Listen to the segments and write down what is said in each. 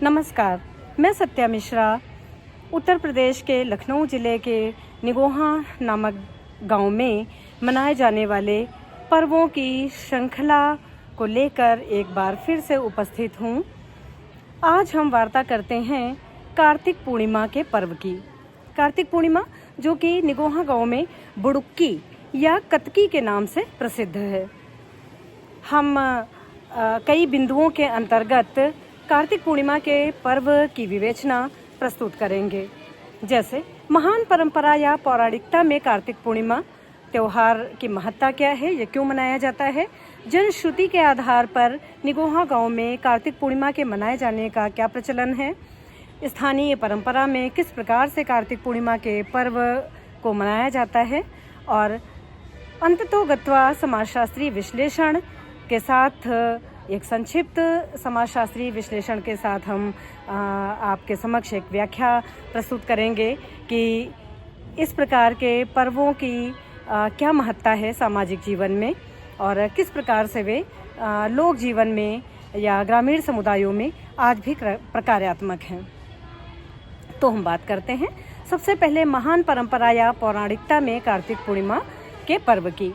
नमस्कार, मैं सत्या मिश्रा उत्तर प्रदेश के लखनऊ ज़िले के निगोहा नामक गांव में मनाए जाने वाले पर्वों की श्रृंखला को लेकर एक बार फिर से उपस्थित हूं। आज हम वार्ता करते हैं कार्तिक पूर्णिमा के पर्व की। कार्तिक पूर्णिमा जो कि निगोहा गांव में बुड़ुक्की या कतकी के नाम से प्रसिद्ध है। हम कई बिंदुओं के अंतर्गत कार्तिक पूर्णिमा के पर्व की विवेचना प्रस्तुत करेंगे। जैसे महान परंपरा या पौराणिकता में कार्तिक पूर्णिमा त्योहार की महत्ता क्या है, ये क्यों मनाया जाता है, जनश्रुति के आधार पर निगोहा गांव में कार्तिक पूर्णिमा के मनाए जाने का क्या प्रचलन है, स्थानीय परंपरा में किस प्रकार से कार्तिक पूर्णिमा के पर्व को मनाया जाता है, और अंततोगत्वा समाजशास्त्रीय विश्लेषण के साथ एक संक्षिप्त समाजशास्त्रीय विश्लेषण के साथ हम आपके समक्ष एक व्याख्या प्रस्तुत करेंगे कि इस प्रकार के पर्वों की क्या महत्ता है सामाजिक जीवन में और किस प्रकार से वे लोक जीवन में या ग्रामीण समुदायों में आज भी प्रकार्यात्मक हैं। तो हम बात करते हैं सबसे पहले महान परंपरा या पौराणिकता में कार्तिक पूर्णिमा के पर्व की।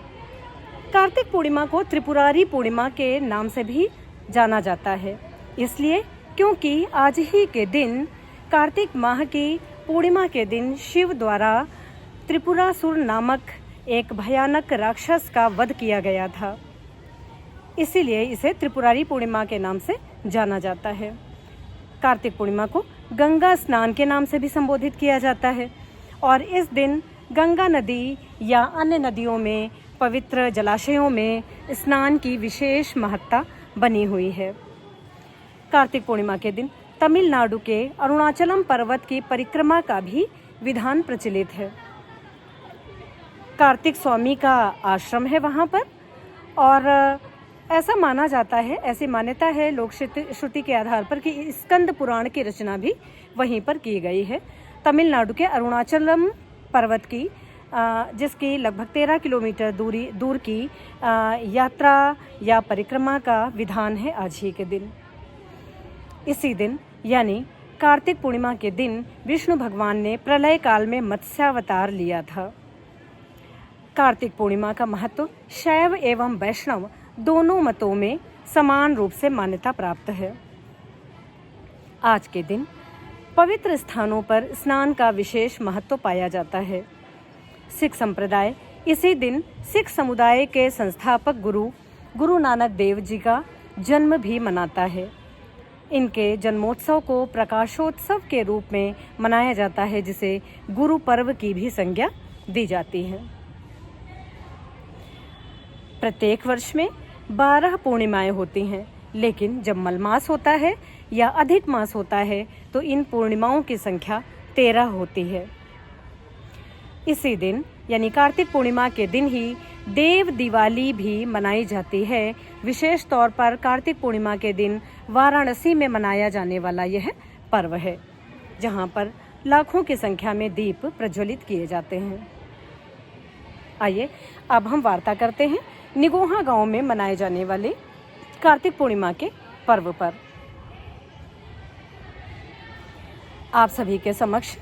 कार्तिक पूर्णिमा को त्रिपुरारी पूर्णिमा के नाम से भी जाना जाता है, इसलिए क्योंकि आज ही के दिन कार्तिक माह की पूर्णिमा के दिन शिव द्वारा त्रिपुरासुर नामक एक भयानक राक्षस का वध किया गया था। इसीलिए इसे त्रिपुरारी पूर्णिमा के नाम से जाना जाता है। कार्तिक पूर्णिमा को गंगा स्नान के नाम से भी संबोधित किया जाता है और इस दिन गंगा नदी या अन्य नदियों में पवित्र जलाशयों में स्नान की विशेष महत्ता बनी हुई है। कार्तिक पूर्णिमा के दिन तमिलनाडु के अरुणाचलम पर्वत की परिक्रमा का भी विधान प्रचलित है। कार्तिक स्वामी का आश्रम है वहाँ पर और ऐसा माना जाता है, ऐसी मान्यता है लोक श्रुति के आधार पर कि स्कंद पुराण की रचना भी वहीं पर की गई है। तमिलनाडु के अरुणाचलम पर्वत की जिसकी लगभग 13 किलोमीटर दूर की यात्रा या परिक्रमा का विधान है आज ही के दिन। इसी दिन यानी कार्तिक पूर्णिमा के दिन विष्णु भगवान ने प्रलय काल में मत्स्यावतार लिया था। कार्तिक पूर्णिमा का महत्व शैव एवं वैष्णव दोनों मतों में समान रूप से मान्यता प्राप्त है। आज के दिन पवित्र स्थानों पर स्नान का विशेष महत्व पाया जाता है। सिख संप्रदाय इसी दिन सिख समुदाय के संस्थापक गुरु नानक देव जी का जन्म भी मनाता है। इनके जन्मोत्सव को प्रकाशोत्सव के रूप में मनाया जाता है, जिसे गुरु पर्व की भी संज्ञा दी जाती है। प्रत्येक वर्ष में 12 पूर्णिमाएं होती हैं, लेकिन जब मलमास होता है या अधिक मास होता है तो इन पूर्णिमाओं की संख्या 13 होती है। इसी दिन यानी कार्तिक पूर्णिमा के दिन ही देव दिवाली भी मनाई जाती है। विशेष तौर पर कार्तिक पूर्णिमा के दिन वाराणसी में मनाया जाने वाला यह पर्व है, जहां पर लाखों की संख्या में दीप प्रज्वलित किए जाते हैं। आइए अब हम वार्ता करते हैं निगोहा गांव में मनाए जाने वाले कार्तिक पूर्णिमा के पर्व पर। आप सभी के समक्ष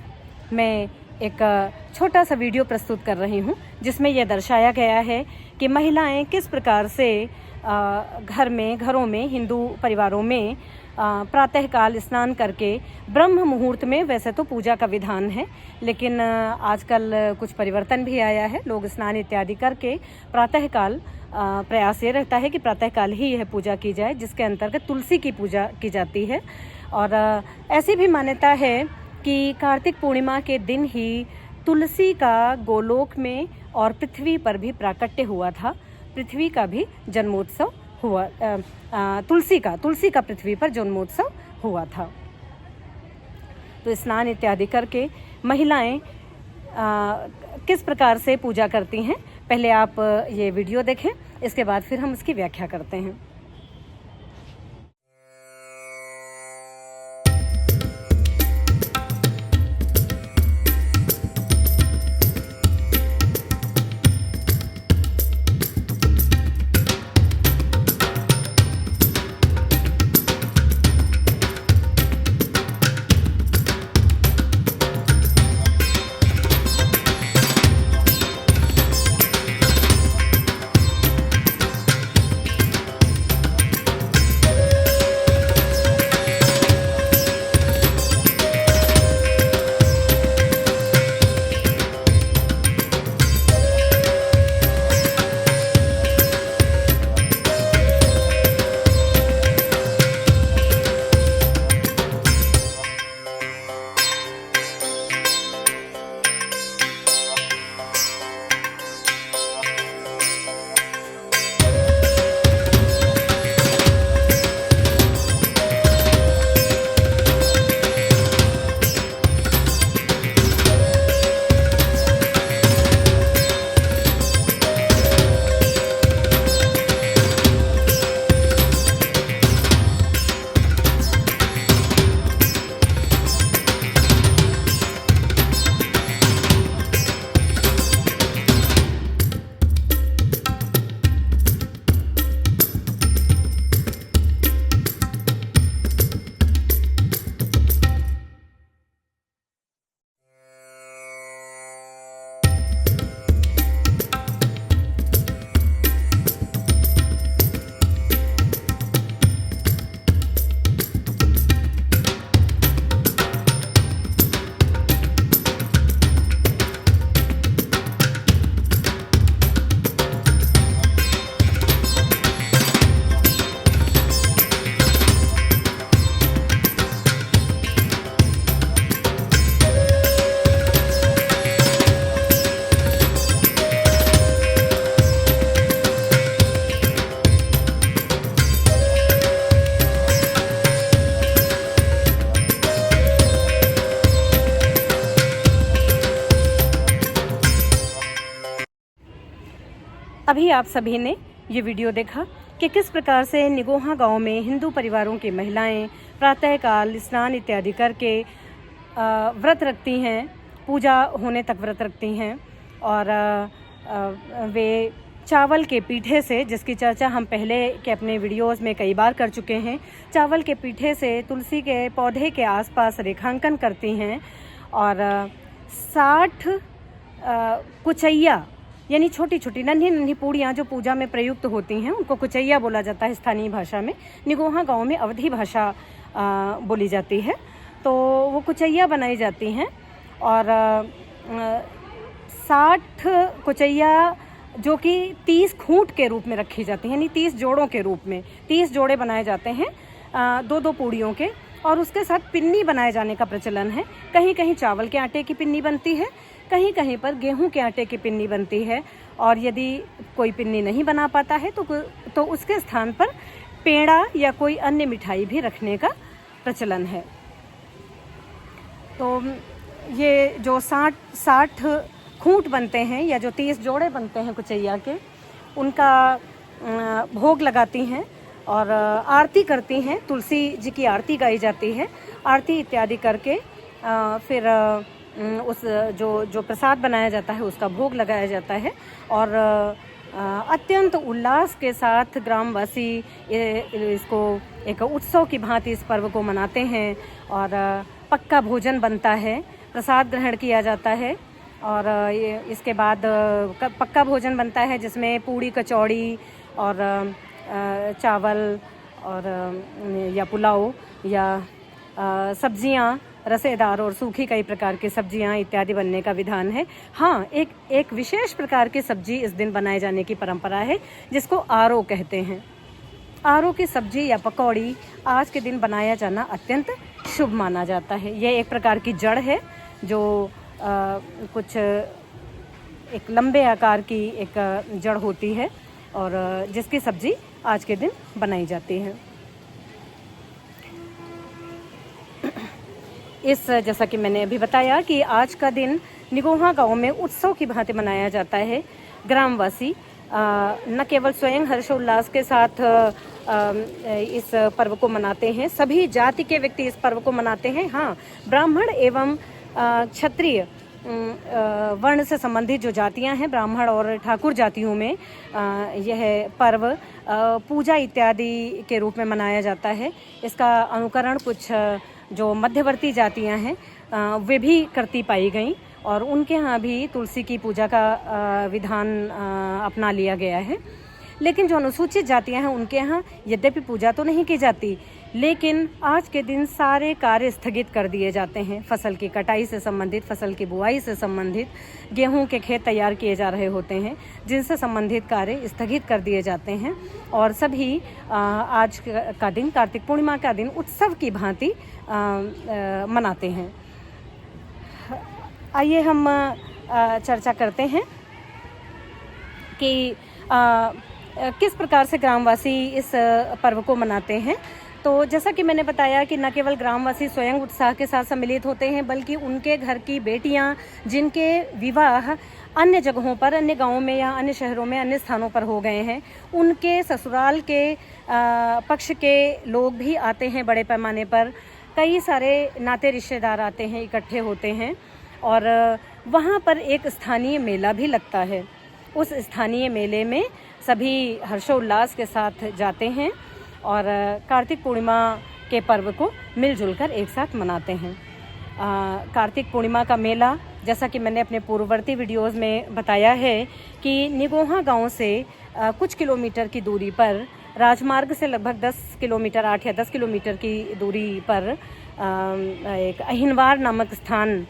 मैं एक छोटा सा वीडियो प्रस्तुत कर रही हूं, जिसमें यह दर्शाया गया है कि महिलाएं किस प्रकार से घरों में हिंदू परिवारों में प्रातःकाल स्नान करके ब्रह्म मुहूर्त में, वैसे तो पूजा का विधान है लेकिन आजकल कुछ परिवर्तन भी आया है, लोग स्नान इत्यादि करके प्रातःकाल प्रयास ये रहता है कि प्रातःकाल ही यह पूजा की जाए, जिसके अंतर्गत तुलसी की पूजा की जाती है। और ऐसी भी मान्यता है कि कार्तिक पूर्णिमा के दिन ही तुलसी का गोलोक में और पृथ्वी पर भी प्राकट्य हुआ था। पृथ्वी का भी जन्मोत्सव हुआ, तुलसी का पृथ्वी पर जन्मोत्सव हुआ था। तो स्नान इत्यादि करके महिलाएं किस प्रकार से पूजा करती हैं, पहले आप ये वीडियो देखें, इसके बाद फिर हम इसकी व्याख्या करते हैं। अभी आप सभी ने ये वीडियो देखा कि किस प्रकार से निगोहा गांव में हिंदू परिवारों की महिलाएं प्रातःकाल स्नान इत्यादि करके व्रत रखती हैं, पूजा होने तक व्रत रखती हैं और वे चावल के पीठे से, जिसकी चर्चा हम पहले के अपने वीडियोस में कई बार कर चुके हैं, चावल के पीठे से तुलसी के पौधे के आसपास रेखांकन करती हैं और 60 कुचैया यानी छोटी छोटी नन्ही नन्ही पूड़ियाँ जो पूजा में प्रयुक्त होती हैं उनको कुचैया बोला जाता है स्थानीय भाषा में। निगोहा गांव में अवधी भाषा बोली जाती है। तो वो कुचैया बनाई जाती हैं और 60 कुचैया जो कि 30 खूंट के रूप में रखी जाती हैं, यानी 30 जोड़ों के रूप में 30 जोड़े बनाए जाते हैं 2-2 पूड़ियों के, और उसके साथ पिन्नी बनाए जाने का प्रचलन है। कहीं कहीं चावल के आटे की पिन्नी बनती है, कहीं कहीं पर गेहूं के आटे की पिन्नी बनती है, और यदि कोई पिन्नी नहीं बना पाता है तो उसके स्थान पर पेड़ा या कोई अन्य मिठाई भी रखने का प्रचलन है। तो ये जो 60 खूंट बनते हैं या जो 30 जोड़े बनते हैं कुचैया के, उनका भोग लगाती हैं और आरती करती हैं। तुलसी जी की आरती गाई जाती है। आरती इत्यादि करके फिर उस जो प्रसाद बनाया जाता है उसका भोग लगाया जाता है और अत्यंत उल्लास के साथ ग्रामवासी इसको एक उत्सव की भांति इस पर्व को मनाते हैं और पक्का भोजन बनता है, प्रसाद ग्रहण किया जाता है और इसके बाद पक्का भोजन बनता है जिसमें पूड़ी कचौड़ी और चावल और या पुलाव या सब्जियां, रसेदार और सूखी कई प्रकार की सब्जियां इत्यादि बनने का विधान है। हाँ, एक विशेष प्रकार की सब्जी इस दिन बनाए जाने की परंपरा है जिसको आरो कहते हैं। आरो की सब्जी या पकौड़ी आज के दिन बनाया जाना अत्यंत शुभ माना जाता है। यह एक प्रकार की जड़ है जो कुछ एक लंबे आकार की एक जड़ होती है और जिसकी सब्जी आज के दिन बनाई जाती है। जैसा कि मैंने अभी बताया कि आज का दिन निगोहा गांव में उत्सव की भांति मनाया जाता है। ग्रामवासी न केवल स्वयं हर्षोल्लास के साथ इस पर्व को मनाते हैं, सभी जाति के व्यक्ति इस पर्व को मनाते हैं। हाँ, ब्राह्मण एवं क्षत्रिय वर्ण से संबंधित जो जातियां हैं, ब्राह्मण और ठाकुर जातियों में यह पर्व पूजा इत्यादि के रूप में मनाया जाता है। इसका अनुकरण कुछ जो मध्यवर्ती जातियां हैं वे भी करती पाई गईं और उनके यहाँ भी तुलसी की पूजा का विधान अपना लिया गया है। लेकिन जो अनुसूचित जातियां हैं उनके यहाँ यद्यपि पूजा तो नहीं की जाती, लेकिन आज के दिन सारे कार्य स्थगित कर दिए जाते हैं। फसल की कटाई से संबंधित, फसल की बुआई से संबंधित, गेहूं के खेत तैयार किए जा रहे होते हैं जिनसे संबंधित कार्य स्थगित कर दिए जाते हैं और सभी आज का दिन, कार्तिक पूर्णिमा का दिन उत्सव की भांति मनाते हैं। आइए हम चर्चा करते हैं कि किस प्रकार से ग्रामवासी इस पर्व को मनाते हैं। तो जैसा कि मैंने बताया कि न केवल ग्रामवासी स्वयं उत्साह के साथ सम्मिलित होते हैं, बल्कि उनके घर की बेटियां जिनके विवाह अन्य जगहों पर, अन्य गांवों में या अन्य शहरों में, अन्य स्थानों पर हो गए हैं, उनके ससुराल के पक्ष के लोग भी आते हैं बड़े पैमाने पर। कई सारे नाते रिश्तेदार आते हैं, इकट्ठे होते हैं और वहाँ पर एक स्थानीय मेला भी लगता है। उस स्थानीय मेले में सभी हर्षोल्लास के साथ जाते हैं और कार्तिक पूर्णिमा के पर्व को मिलजुल कर एक साथ मनाते हैं। कार्तिक पूर्णिमा का मेला, जैसा कि मैंने अपने पूर्ववर्ती वीडियोस में बताया है कि निगोहा गांव से कुछ किलोमीटर की दूरी पर, राजमार्ग से लगभग 10 किलोमीटर, 8 या 10 किलोमीटर की दूरी पर एक अहिनवार नामक स्थान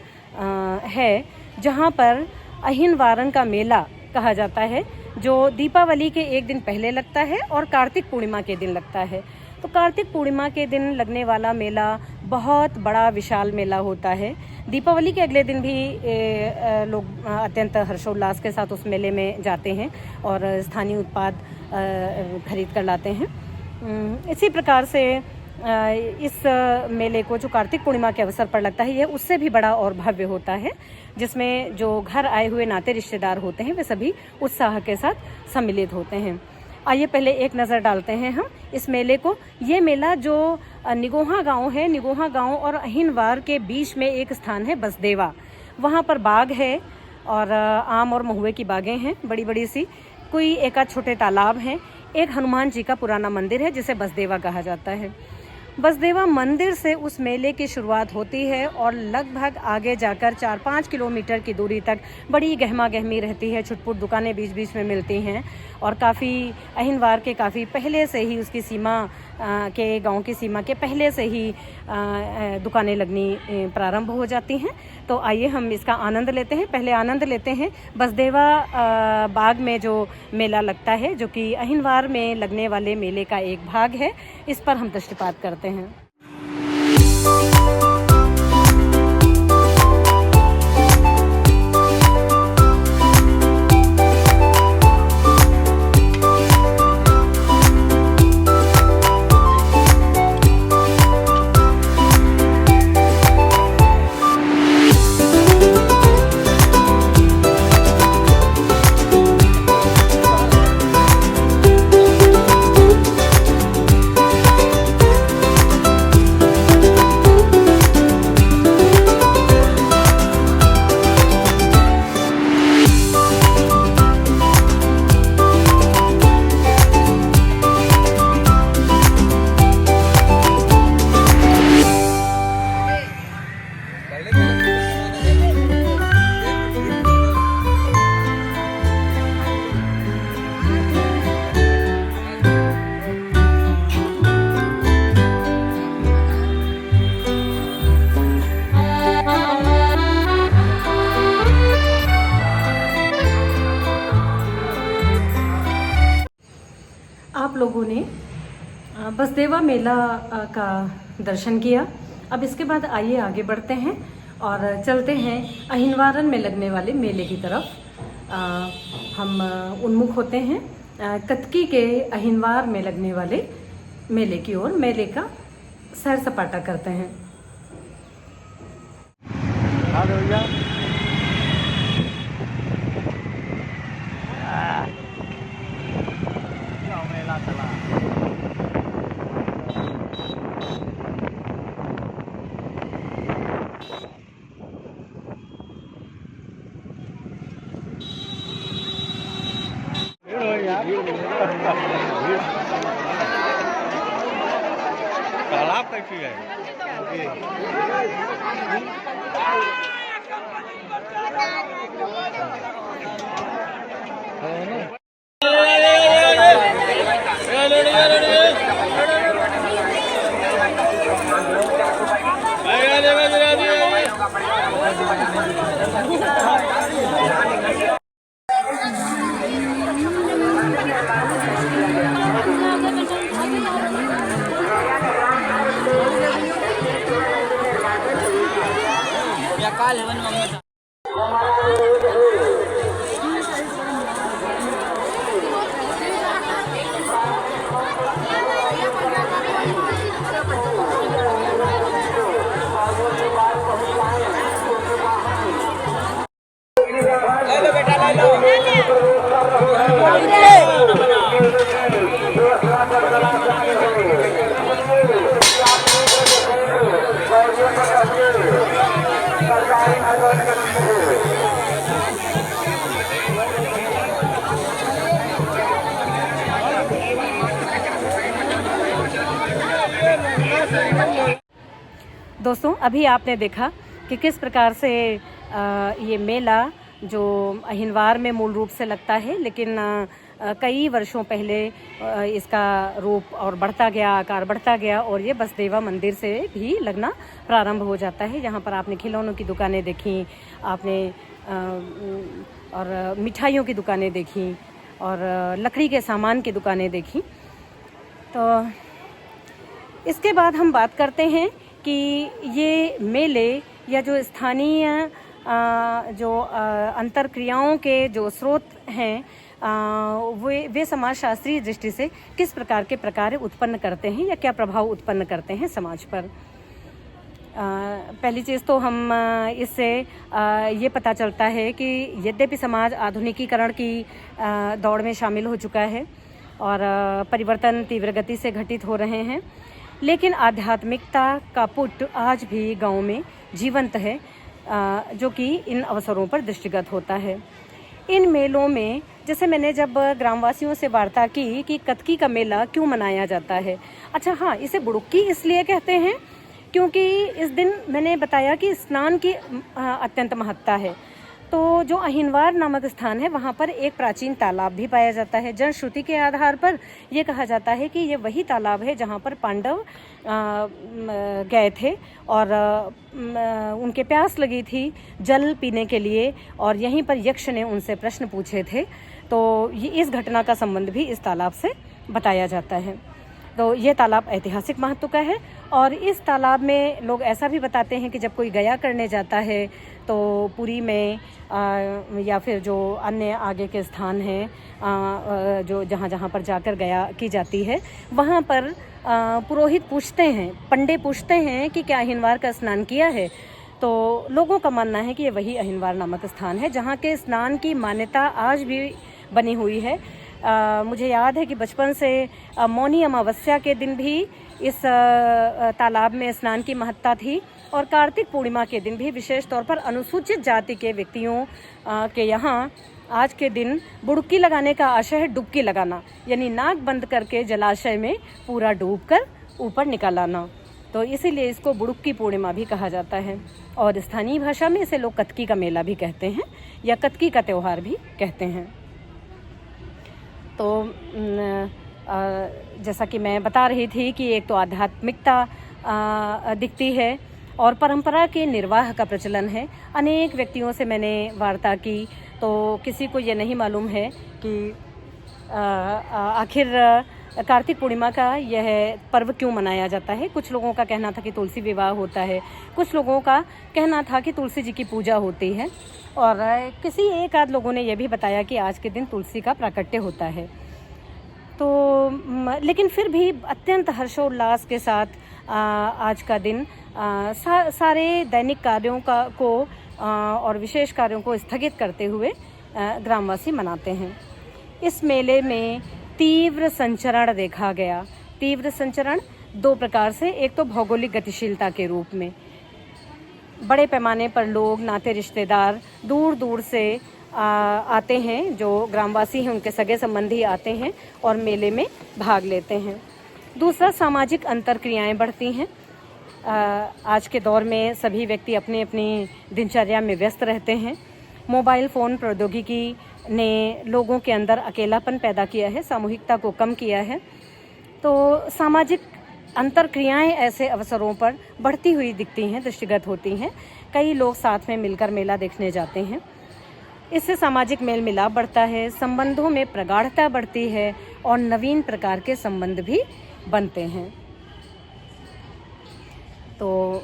है, जहां पर अहिनवारन का मेला कहा जाता है, जो दीपावली के एक दिन पहले लगता है और कार्तिक पूर्णिमा के दिन लगता है। तो कार्तिक पूर्णिमा के दिन लगने वाला मेला बहुत बड़ा विशाल मेला होता है। दीपावली के अगले दिन भी लोग अत्यंत हर्षोल्लास के साथ उस मेले में जाते हैं और स्थानीय उत्पाद खरीद कर लाते हैं। इसी प्रकार से इस मेले को जो कार्तिक पूर्णिमा के अवसर पर लगता है, ये उससे भी बड़ा और भव्य होता है, जिसमें जो घर आए हुए नाते रिश्तेदार होते हैं वे सभी उत्साह के साथ सम्मिलित होते हैं। आइए पहले एक नज़र डालते हैं हम इस मेले को। ये मेला जो निगोहा गांव है, निगोहा गांव और अहिनवार के बीच में एक स्थान है बसदेवा, वहाँ पर बाग है और आम और महुए की बागें हैं बड़ी बड़ी सी, कोई एक आध छोटे तालाब हैं, एक हनुमान जी का पुराना मंदिर है जिसे बसदेवा कहा जाता है। बसदेवा मंदिर से उस मेले की शुरुआत होती है और लगभग आगे जाकर 4-5 किलोमीटर की दूरी तक बड़ी गहमा गहमी रहती है। छुटपुट दुकानें बीच बीच में मिलती हैं और काफ़ी अहिनवार के काफ़ी पहले से ही उसकी सीमा के गांव की सीमा के पहले से ही दुकानें लगनी प्रारंभ हो जाती हैं। तो आइए हम इसका आनंद लेते हैं। पहले आनंद लेते हैं बसदेवा बाग में जो मेला लगता है, जो कि अहिनवार में लगने वाले मेले का एक भाग है। इस पर हम दृष्टिपात करते हैं। आप लोगों ने बसदेवा मेला का दर्शन किया। अब इसके बाद आइए आगे बढ़ते हैं और चलते हैं अहिनवारन में लगने वाले मेले की तरफ। हम उन्मुख होते हैं कतकी के अहिनवार में लगने वाले मेले की ओर। मेले का सैर सपाटा करते हैं। तालाब कैसी है? दोस्तों, अभी आपने देखा कि किस प्रकार से ये मेला जो अहिनवार में मूल रूप से लगता है, लेकिन कई वर्षों पहले इसका रूप और बढ़ता गया, आकार बढ़ता गया और ये बसदेवा मंदिर से भी लगना प्रारंभ हो जाता है। यहाँ पर आपने खिलौनों की दुकानें देखी, आपने और मिठाइयों की दुकानें देखी और लकड़ी के सामान की दुकानें देखी। तो इसके बाद हम बात करते हैं कि ये मेले या जो स्थानीय जो अंतर क्रियाओं के जो स्रोत हैं, वे समाज शास्त्रीय दृष्टि से किस प्रकार के प्रकार उत्पन्न करते हैं या क्या प्रभाव उत्पन्न करते हैं समाज पर। पहली चीज़ तो हम इससे ये पता चलता है कि यद्यपि समाज आधुनिकीकरण की दौड़ में शामिल हो चुका है और परिवर्तन तीव्र गति से घटित हो रहे हैं, लेकिन आध्यात्मिकता का पुट आज भी गांव में जीवंत है, जो कि इन अवसरों पर दृष्टिगत होता है। इन मेलों में जैसे मैंने जब ग्रामवासियों से वार्ता की कि कतकी का मेला क्यों मनाया जाता है, अच्छा हाँ, इसे बुड़ुक्की इसलिए कहते हैं क्योंकि इस दिन मैंने बताया कि स्नान की अत्यंत महत्ता है। तो जो अहिनवार नामक स्थान है वहाँ पर एक प्राचीन तालाब भी पाया जाता है। जनश्रुति के आधार पर यह कहा जाता है कि ये वही तालाब है जहाँ पर पांडव गए थे और उनके प्यास लगी थी जल पीने के लिए, और यहीं पर यक्ष ने उनसे प्रश्न पूछे थे। तो ये इस घटना का संबंध भी इस तालाब से बताया जाता है। तो ये तालाब ऐतिहासिक महत्व का है, और इस तालाब में लोग ऐसा भी बताते हैं कि जब कोई गया करने जाता है तो पुरी में या फिर जो अन्य आगे के स्थान हैं जो जहाँ पर जाकर गया की जाती है, वहाँ पर पुरोहित पूछते हैं, पंडे पूछते हैं कि क्या अहिनवार का स्नान किया है। तो लोगों का मानना है कि ये वही अहिनवार नामक स्थान है जहाँ के स्नान की मान्यता आज भी बनी हुई है। मुझे याद है कि बचपन से मौनी अमावस्या के दिन भी इस तालाब में स्नान की महत्ता थी, और कार्तिक पूर्णिमा के दिन भी विशेष तौर पर अनुसूचित जाति के व्यक्तियों के यहाँ आज के दिन बुड़की लगाने का आशय है डुबकी लगाना, यानी नाक बंद करके जलाशय में पूरा डूबकर ऊपर निकल आना। तो इसीलिए इसको बुड़की पूर्णिमा भी कहा जाता है, और स्थानीय भाषा में इसे लोग कतकी का मेला भी कहते हैं या कतकी का त्यौहार भी कहते हैं। तो जैसा कि मैं बता रही थी कि एक तो आध्यात्मिकता दिखती है और परंपरा के निर्वाह का प्रचलन है। अनेक व्यक्तियों से मैंने वार्ता की तो किसी को ये नहीं मालूम है कि आखिर कार्तिक पूर्णिमा का यह पर्व क्यों मनाया जाता है। कुछ लोगों का कहना था कि तुलसी विवाह होता है, कुछ लोगों का कहना था कि तुलसी जी की पूजा होती है, और किसी एक आध लोगों ने यह भी बताया कि आज के दिन तुलसी का प्राकट्य होता है। तो लेकिन फिर भी अत्यंत हर्षोल्लास के साथ आज का दिन सारे दैनिक कार्यों को और विशेष कार्यों को स्थगित करते हुए ग्रामवासी मनाते हैं। इस मेले में तीव्र संचरण देखा गया। तीव्र संचरण दो प्रकार से, एक तो भौगोलिक गतिशीलता के रूप में, बड़े पैमाने पर लोग नाते रिश्तेदार दूर दूर से आते हैं, जो ग्रामवासी हैं उनके सगे संबंधी आते हैं और मेले में भाग लेते हैं। दूसरा, सामाजिक अंतरक्रियाएं बढ़ती हैं। आज के दौर में सभी व्यक्ति अपनी अपनी दिनचर्या में व्यस्त रहते हैं। मोबाइल फ़ोन प्रौद्योगिकी ने लोगों के अंदर अकेलापन पैदा किया है, सामूहिकता को कम किया है। तो सामाजिक अंतरक्रियाएं ऐसे अवसरों पर बढ़ती हुई दिखती हैं, दृष्टिगत होती हैं। कई लोग साथ में मिलकर मेला देखने जाते हैं। इससे सामाजिक मेल मिलाप बढ़ता है, संबंधों में प्रगाढ़ता बढ़ती है और नवीन प्रकार के संबंध भी बनते हैं। तो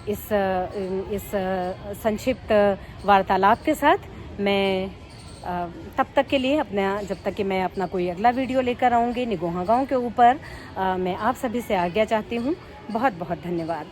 इस संक्षिप्त वार्तालाप के साथ मैं तब तक के लिए जब तक कि मैं अपना कोई अगला वीडियो लेकर आऊँगी निगोहा गांव के ऊपर, मैं आप सभी से आज्ञा चाहती हूँ। बहुत बहुत धन्यवाद।